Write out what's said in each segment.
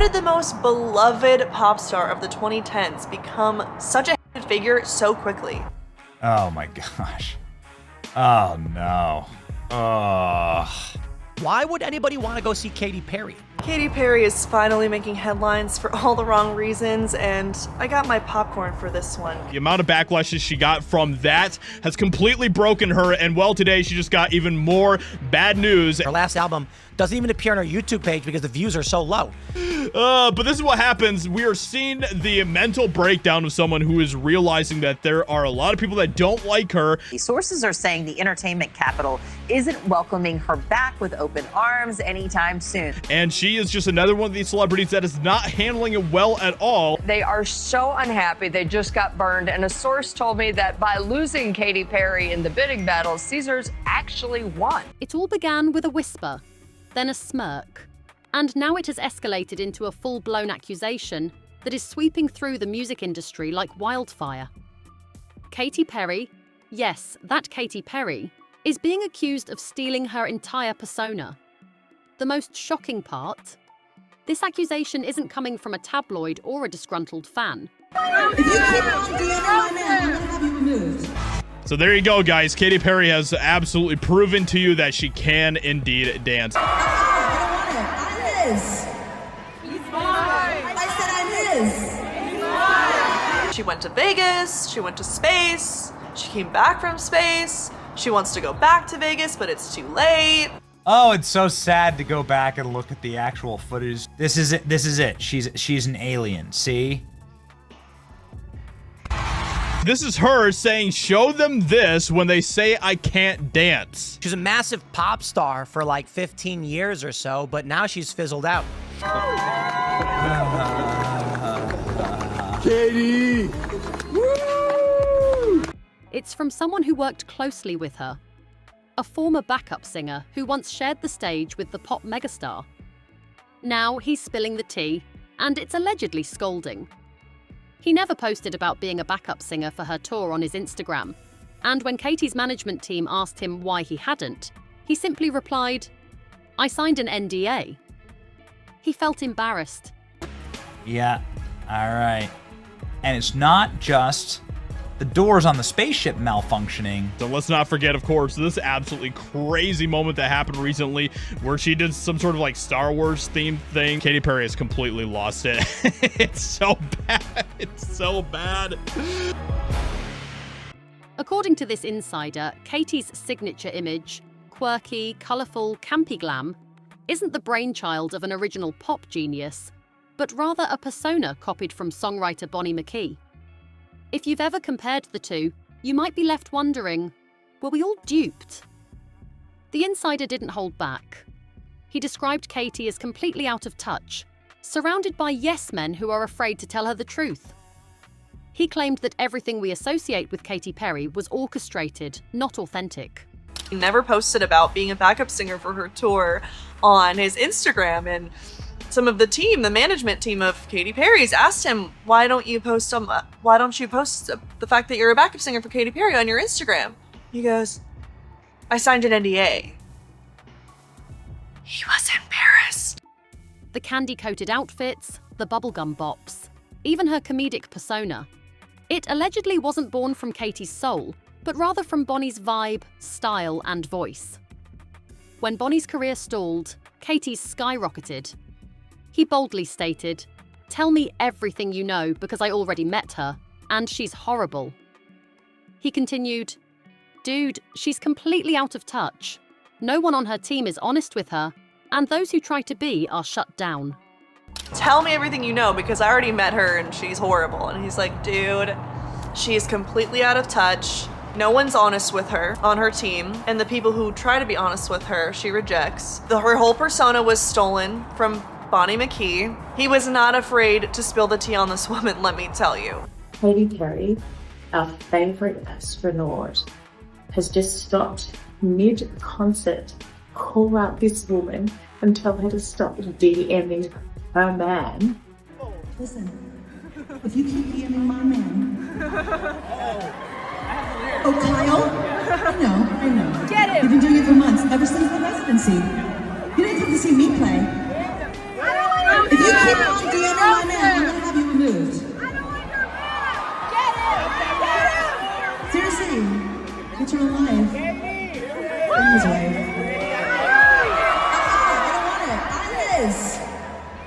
did the most beloved pop star of the 2010s become such a hated figure so quickly? Oh my gosh. Oh no. Why would anybody want to go see Katy Perry? Katy Perry is finally making headlines for all the wrong reasons, and I got my popcorn for this one. The amount of backlashes she got from that has completely broken her, and well, today she just got even more bad news. Her last album doesn't even appear on her YouTube page because the views are so low. But this is what happens. We are seeing the mental breakdown of someone who is realizing that there are a lot of people that don't like her. Sources are saying the entertainment capital isn't welcoming her back with open arms anytime soon. And she is just another one of these celebrities that is not handling it well at all. They are so unhappy they just got burned, and a source told me that by losing Katy Perry in the bidding battle, Caesars actually won. It all began with a whisper, then a smirk, and now it has escalated into a full-blown accusation that is sweeping through the music industry like wildfire. Katy Perry, yes, that Katy Perry, is being accused of stealing her entire persona. The most shocking part? This accusation isn't coming from a tabloid or a disgruntled fan. If you keep on DMing my man, I'm gonna have you removed. So there you go, guys. Katy Perry has absolutely proven to you that she can indeed dance. I don't want it. I'm his. He's mine. I said I'm his. She went to Vegas, she went to space, she came back from space, she wants to go back to Vegas, but it's too late. Oh, it's so sad to go back and look at the actual footage. This is it. This is it. She's an alien. See? This is her saying, show them this when they say I can't dance. She's a massive pop star for like 15 years or so, but now she's fizzled out. Katy! Woo! It's from someone who worked closely with her. A former backup singer who once shared the stage with the pop megastar. Now he's spilling the tea, and it's allegedly scolding. He never posted about being a backup singer for her tour on his Instagram, and when Katy's management team asked him why he hadn't, he simply replied, "I signed an NDA." He felt embarrassed. Yeah, all right. And it's not just the doors on the spaceship malfunctioning. So let's not forget, of course, this absolutely crazy moment that happened recently where she did some sort of like Star Wars themed thing. Katy Perry has completely lost it. It's so bad. It's so bad. According to this insider, Katy's signature image, quirky, colourful, campy glam, isn't the brainchild of an original pop genius, but rather a persona copied from songwriter Bonnie McKee. If you've ever compared the two, you might be left wondering, were we all duped? The insider didn't hold back. He described Katy as completely out of touch, surrounded by yes-men who are afraid to tell her the truth. He claimed that everything we associate with Katy Perry was orchestrated, not authentic. He never posted about being a backup singer for her tour on his Instagram, and some of the team, the management team of Katy Perry's, asked him, why don't you post the fact that you're a backup singer for Katy Perry on your Instagram? He goes, I signed an NDA. He was embarrassed. The candy-coated outfits, the bubblegum bops, even her comedic persona. It allegedly wasn't born from Katy's soul, but rather from Bonnie's vibe, style, and voice. When Bonnie's career stalled, Katy's skyrocketed. He boldly stated, "Tell me everything you know because I already met her, and she's horrible." He continued, "Dude, she's completely out of touch. No one on her team is honest with her, and those who try to be are shut down." Tell me everything you know because I already met her and she's horrible. And he's like, dude, she is completely out of touch. No one's honest with her on her team, and the people who try to be honest with her, she rejects. Her whole persona was stolen from Bonnie McKee. He was not afraid to spill the tea on this woman, let me tell you. Katy Perry, our favourite astronaut, has just stopped mid-concert, call out this woman and tell her to stop DMing her man. Listen, if you keep DMing my man. Oh, Kyle? I know. Get him! You've been doing it for months, ever since the residency. You didn't come to see me play. If you keep alive. But you're alive. Bring his way. I don't want it. I'm his.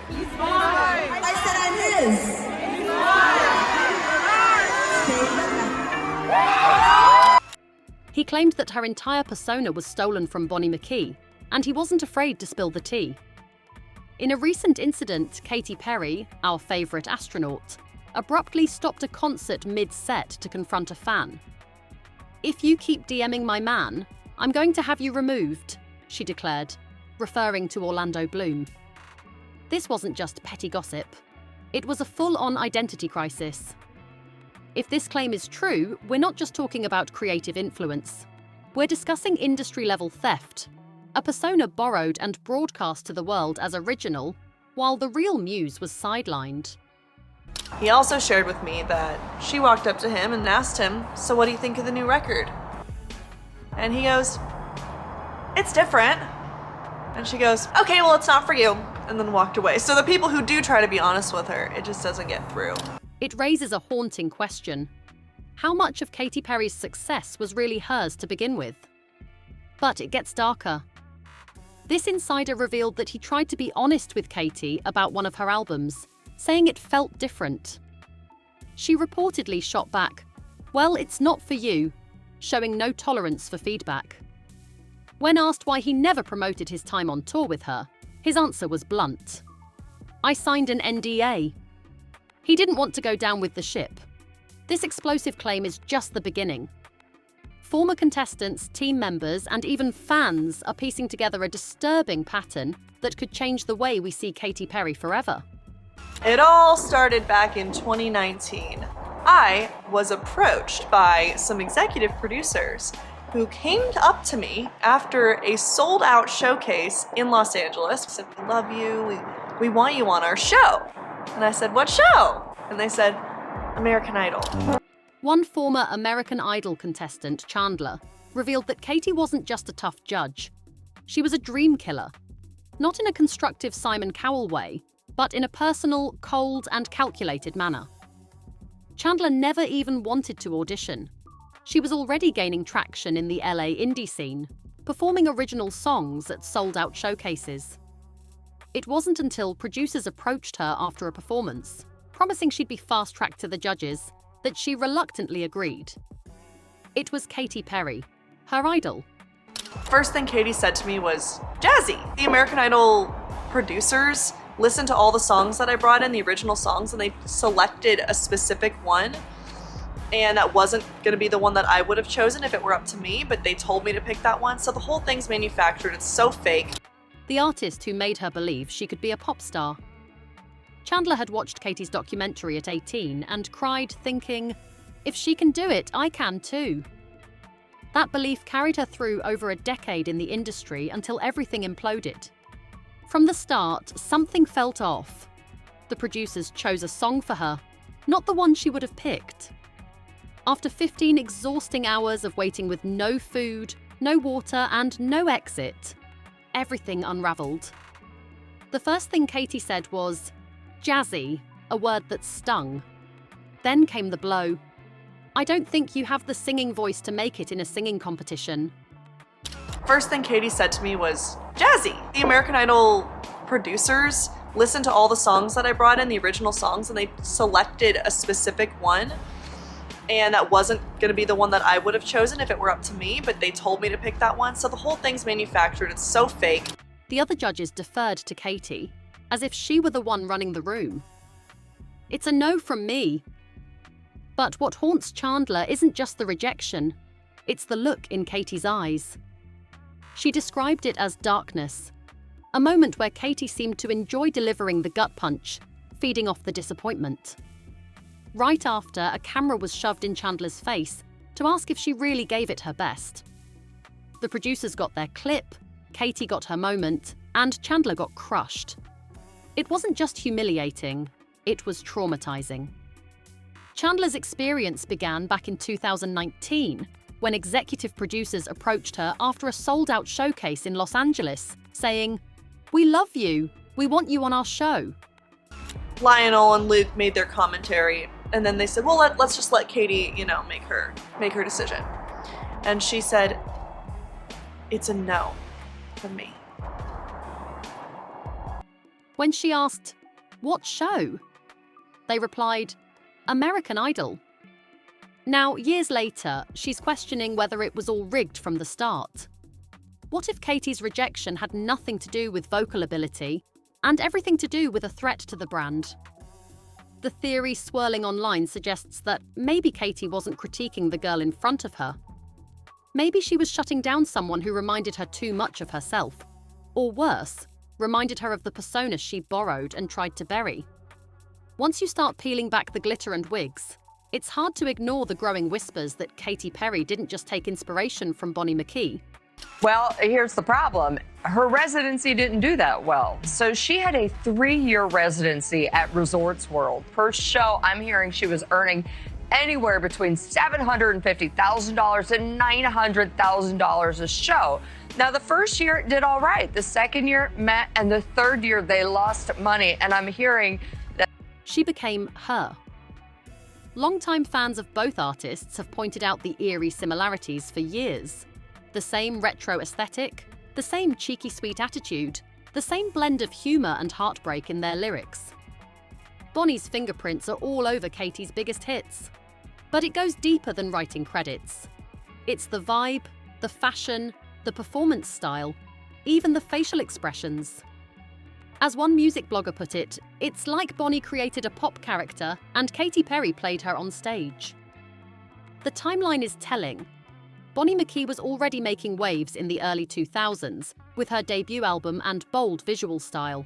He's mine. I said I'm his. He's mine. He claimed that her entire persona was stolen from Bonnie McKee, and he wasn't afraid to spill the tea. In a recent incident, Katy Perry, our favourite astronaut, abruptly stopped a concert mid-set to confront a fan. "If you keep DMing my man, I'm going to have you removed," she declared, referring to Orlando Bloom. This wasn't just petty gossip. It was a full-on identity crisis. If this claim is true, we're not just talking about creative influence. We're discussing industry-level theft, a persona borrowed and broadcast to the world as original, while the real muse was sidelined. He also shared with me that she walked up to him and asked him, "So what do you think of the new record?" And he goes, "It's different." And she goes, "Okay, well, it's not for you," and then walked away. So the people who do try to be honest with her, it just doesn't get through. It raises a haunting question. How much of Katy Perry's success was really hers to begin with? But it gets darker. This insider revealed that he tried to be honest with Katy about one of her albums, saying it felt different. She reportedly shot back, "Well, it's not for you," showing no tolerance for feedback. When asked why he never promoted his time on tour with her, his answer was blunt. "I signed an NDA." He didn't want to go down with the ship. This explosive claim is just the beginning. Former contestants, team members, and even fans are piecing together a disturbing pattern that could change the way we see Katy Perry forever. It all started back in 2019. I was approached by some executive producers who came up to me after a sold-out showcase in Los Angeles. Said, "We love you, we want you on our show." And I said, "What show?" And they said, "American Idol." One former American Idol contestant, Chandler, revealed that Katy wasn't just a tough judge. She was a dream killer. Not in a constructive Simon Cowell way, but in a personal, cold, and calculated manner. Chandler never even wanted to audition. She was already gaining traction in the LA indie scene, performing original songs at sold-out showcases. It wasn't until producers approached her after a performance, promising she'd be fast-tracked to the judges, that she reluctantly agreed. It was Katy Perry, her idol. First thing Katy said to me was, "Jazzy." The American Idol producers listened to all the songs that I brought in, the original songs, and they selected a specific one. And that wasn't going to be the one that I would have chosen if it were up to me, but they told me to pick that one. So the whole thing's manufactured. It's so fake. The artist who made her believe she could be a pop star. Chandler had watched Katy's documentary at 18 and cried, thinking, "If she can do it, I can too." That belief carried her through over a decade in the industry until everything imploded. From the start, something felt off. The producers chose a song for her, not the one she would have picked. After 15 exhausting hours of waiting with no food, no water, and no exit, everything unraveled. The first thing Katy said was, "Jazzy," a word that stung. Then came the blow. "I don't think you have the singing voice to make it in a singing competition." First thing Katy said to me was, "Jazzy." The American Idol producers listened to all the songs that I brought in, the original songs, and they selected a specific one. And that wasn't going to be the one that I would have chosen if it were up to me, but they told me to pick that one. So the whole thing's manufactured. It's so fake. The other judges deferred to Katy, as if she were the one running the room. "It's a no from me." But what haunts Chandler isn't just the rejection, it's the look in Katy's eyes. She described it as darkness, a moment where Katy seemed to enjoy delivering the gut punch, feeding off the disappointment. Right after, a camera was shoved in Chandler's face to ask if she really gave it her best. The producers got their clip, Katy got her moment, and Chandler got crushed. It wasn't just humiliating, it was traumatizing. Chandler's experience began back in 2019, when executive producers approached her after a sold-out showcase in Los Angeles, saying, "We love you, we want you on our show." Lionel and Luke made their commentary, and then they said, "Well, let's just let Katy, make her decision." And she said, "It's a no from me." When she asked, "What show?" they replied, "American Idol." Now, years later, she's questioning whether it was all rigged from the start. What if Katy's rejection had nothing to do with vocal ability and everything to do with a threat to the brand? The theory swirling online suggests that maybe Katy wasn't critiquing the girl in front of her. Maybe she was shutting down someone who reminded her too much of herself. Or worse, reminded her of the persona she borrowed and tried to bury. Once you start peeling back the glitter and wigs, it's hard to ignore the growing whispers that Katy Perry didn't just take inspiration from Bonnie McKee. Well, here's the problem. Her residency didn't do that well. So she had a 3-year residency at Resorts World. Per show, I'm hearing she was earning anywhere between $750,000 and $900,000 a show. Now, the first year it did all right. The second year met, and the third year they lost money. And I'm hearing that She became her. Longtime fans of both artists have pointed out the eerie similarities for years. The same retro aesthetic, the same cheeky sweet attitude, the same blend of humour and heartbreak in their lyrics. Bonnie's fingerprints are all over Katy's biggest hits. But it goes deeper than writing credits. It's the vibe, the fashion, the performance style, even the facial expressions. As one music blogger put it, it's like Bonnie created a pop character and Katy Perry played her on stage. The timeline is telling. Bonnie McKee was already making waves in the early 2000s with her debut album and bold visual style.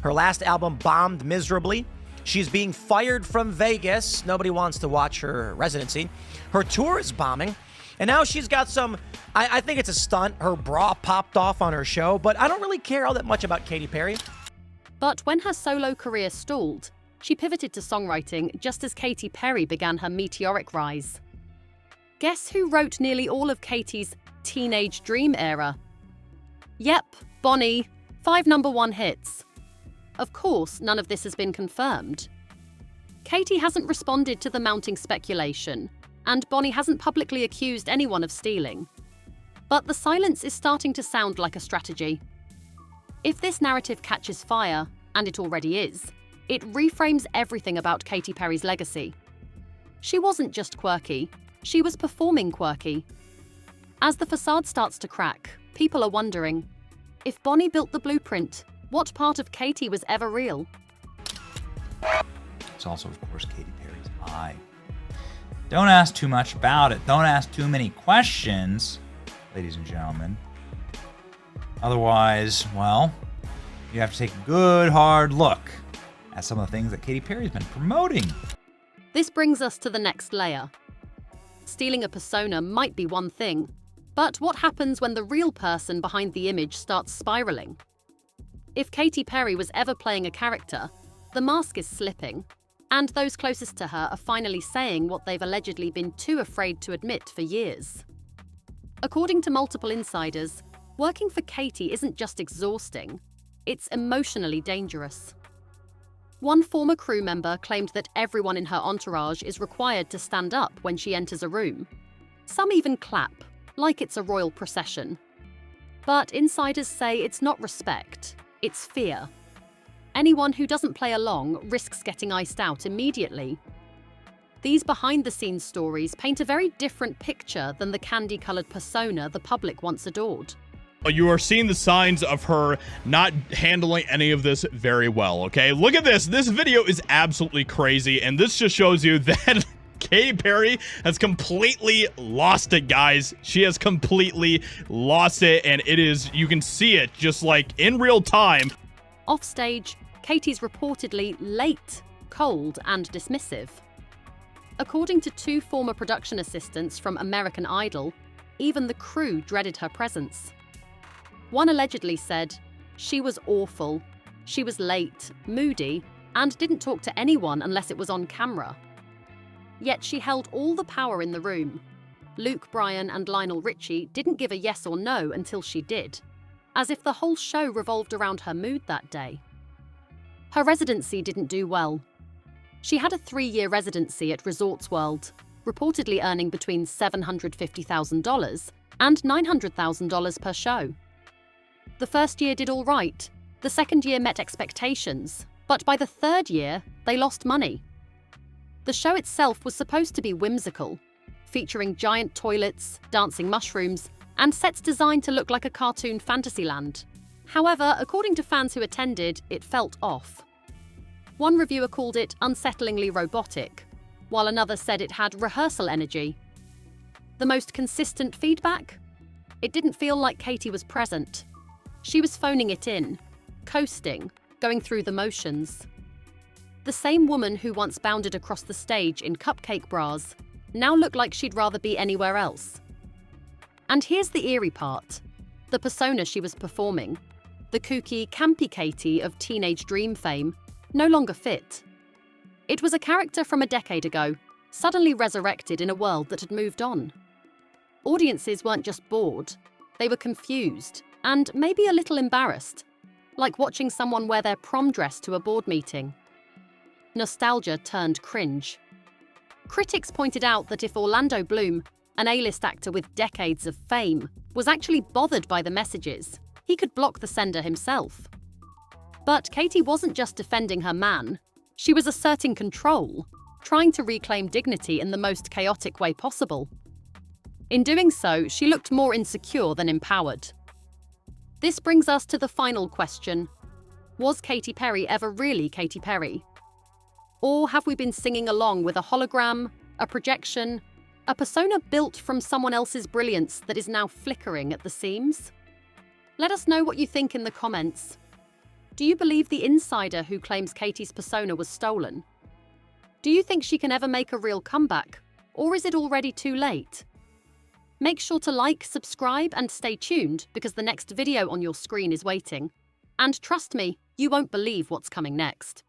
Her last album bombed miserably. She's being fired from Vegas. Nobody wants to watch her residency. Her tour is bombing. And now she's got some, I think it's a stunt. Her bra popped off on her show, but I don't really care all that much about Katy Perry. But when her solo career stalled, she pivoted to songwriting just as Katy Perry began her meteoric rise. Guess who wrote nearly all of Katy's teenage dream era? Yep, Bonnie, 5 #1 hits. Of course, none of this has been confirmed. Katy hasn't responded to the mounting speculation, and Bonnie hasn't publicly accused anyone of stealing. But the silence is starting to sound like a strategy. If this narrative catches fire, and it already is, it reframes everything about Katy Perry's legacy. She wasn't just quirky, she was performing quirky. As the facade starts to crack, people are wondering, if Bonnie built the blueprint, what part of Katy was ever real? It's also, of course, Katy Perry's eye. Don't ask too much about it. Don't ask too many questions, ladies and gentlemen. Otherwise, well, you have to take a good, hard look at some of the things that Katy Perry's been promoting. This brings us to the next layer. Stealing a persona might be one thing, but what happens when the real person behind the image starts spiraling? If Katy Perry was ever playing a character, the mask is slipping, and those closest to her are finally saying what they've allegedly been too afraid to admit for years. According to multiple insiders, working for Katy isn't just exhausting, it's emotionally dangerous. One former crew member claimed that everyone in her entourage is required to stand up when she enters a room. Some even clap, like it's a royal procession. But insiders say it's not respect, it's fear. Anyone who doesn't play along risks getting iced out immediately. These behind-the-scenes stories paint a very different picture than the candy-colored persona the public once adored. You are seeing the signs of her not handling any of this very well, okay? Look at this. This video is absolutely crazy, and this just shows you that Katy Perry has completely lost it, guys. She has completely lost it, and it is, you can see it just like in real time. Offstage, Katy's reportedly late, cold, and dismissive. According to 2 former production assistants from American Idol, even the crew dreaded her presence. One allegedly said, "She was awful. She was late, moody, and didn't talk to anyone unless it was on camera." Yet she held all the power in the room. Luke Bryan and Lionel Richie didn't give a yes or no until she did, as if the whole show revolved around her mood that day. Her residency didn't do well. She had a 3-year residency at Resorts World, reportedly earning between $750,000 and $900,000 per show. The first year did all right. The second year met expectations, but by the third year, they lost money. The show itself was supposed to be whimsical, featuring giant toilets, dancing mushrooms, and sets designed to look like a cartoon fantasyland. However, according to fans who attended, it felt off. One reviewer called it unsettlingly robotic, while another said it had rehearsal energy. The most consistent feedback? It didn't feel like Katy was present. She was phoning it in, coasting, going through the motions. The same woman who once bounded across the stage in cupcake bras now looked like she'd rather be anywhere else. And here's the eerie part. The persona she was performing, the kooky, campy Katy of Teenage Dream fame, no longer fit. It was a character from a decade ago, suddenly resurrected in a world that had moved on. Audiences weren't just bored, they were confused and maybe a little embarrassed, like watching someone wear their prom dress to a board meeting. Nostalgia turned cringe. Critics pointed out that if Orlando Bloom, an A-list actor with decades of fame, was actually bothered by the messages, he could block the sender himself. But Katy wasn't just defending her man, she was asserting control, trying to reclaim dignity in the most chaotic way possible. In doing so, she looked more insecure than empowered. This brings us to the final question. Was Katy Perry ever really Katy Perry? Or have we been singing along with a hologram, a projection, a persona built from someone else's brilliance that is now flickering at the seams? Let us know what you think in the comments. Do you believe the insider who claims Katy's persona was stolen? Do you think she can ever make a real comeback, or is it already too late? Make sure to like, subscribe, and stay tuned because the next video on your screen is waiting. And trust me, you won't believe what's coming next.